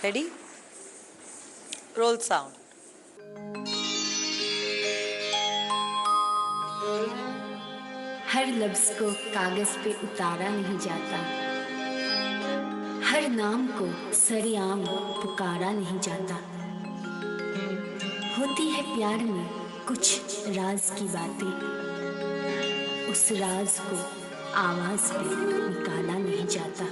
Ready? Role sound. हर लफ्ज को कागज पे उतारा नहीं जाता, हर नाम को सरेआम पुकारा नहीं जाता। होती है प्यार में कुछ राज की बातें, उस राज को आवाज पे निकाला नहीं जाता।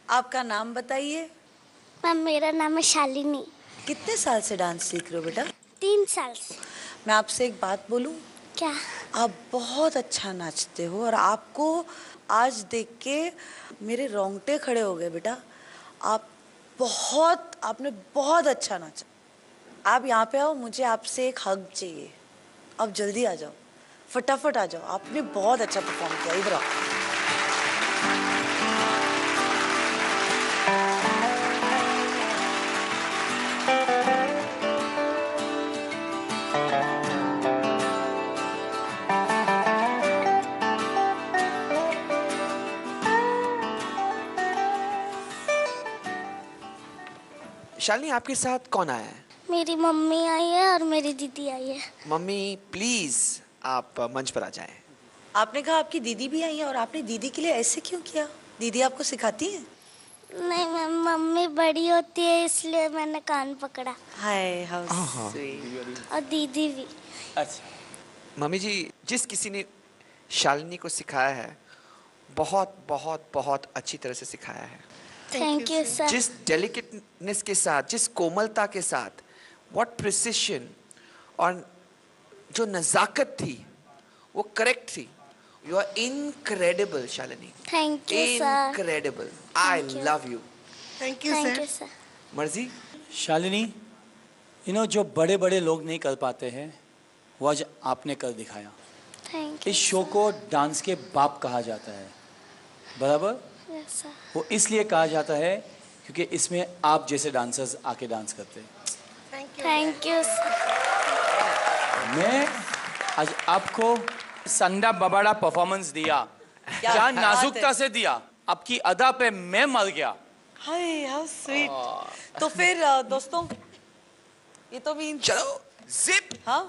आपका नाम बताइए। मैम मेरा नाम है शालिनी। कितने साल से डांस सीख रहे हो बेटा? 3 साल से। मैं आपसे एक बात बोलूं? क्या? आप बहुत अच्छा नाचते हो और आपको आज देख के मेरे रोंगटे खड़े हो गए बेटा। आपने बहुत अच्छा नाचा। आप यहाँ पे आओ, मुझे आपसे एक हग चाहिए। आप जल्दी आ जाओ, फटाफट आ जाओ। आपने बहुत अच्छा परफॉर्म किया। इधर आओ। शालिनी, आपके साथ कौन आया है? मेरी मम्मी आई है और मेरी दीदी आई है। मम्मी प्लीज आप मंच पर आ जाएं। आपने कहा आपकी दीदी भी आई है और आपने दीदी के लिए ऐसे क्यों किया? दीदी आपको सिखाती है? नहीं मैम, मम्मी बड़ी होती है इसलिए मैंने कान पकड़ा। Hi how sweet. और दीदी भी। अच्छा मम्मी जी, जिस किसी ने शालिनी को सिखाया है बहुत बहुत बहुत अच्छी तरह से सिखाया है। Thank you sir. जिस डेलिकेटनेस के साथ, जिस कोमलता के साथ, व्हाट प्रिसिशन और जो नजाकत थी वो करेक्ट थी। You are incredible Shalini. Thank you sir. Incredible. I love you. Thank you sir. मर्जी। शालिनी, जो बड़े बड़े लोग नहीं कर पाते हैं वो आज आपने कर दिखाया। Thank you. इस शो को डांस के बाप कहा जाता है, बराबर? Yes sir. वो इसलिए कहा जाता है क्योंकि इसमें आप जैसे डांसर्स आके डांस करते हैं। Thank you sir. मैं आज आपको संडा बबाड़ा परफॉर्मेंस दिया, क्या नाजुकता से दिया। आपकी अदा पे मैं मर गया। Hi how sweet. तो फिर दोस्तों, ये तो मीन चलो जिप, हाँ,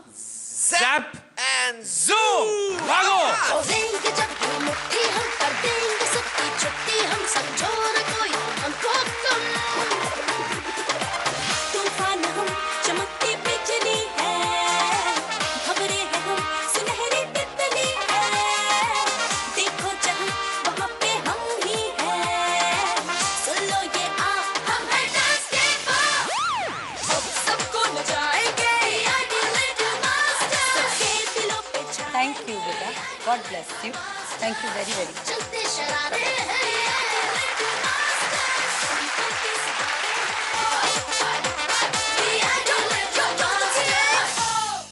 zap and zoom, भागो। देंगे जब हम मुट्ठी हम कर देंगे सबकी छुट्टी, हम समझो न कोई हमको तुम। तूफान हम चमकती बिजली है, खबरें हैं हम सुनहरी तितली है। देखो जहाँ वहाँ पे हम ही हैं, सुन लो ये हम हैं डांस के बाप। अब सबको नचाएंगे थैंक यू बेटा, God bless you. Thank you very very. चलते शरारे हैं।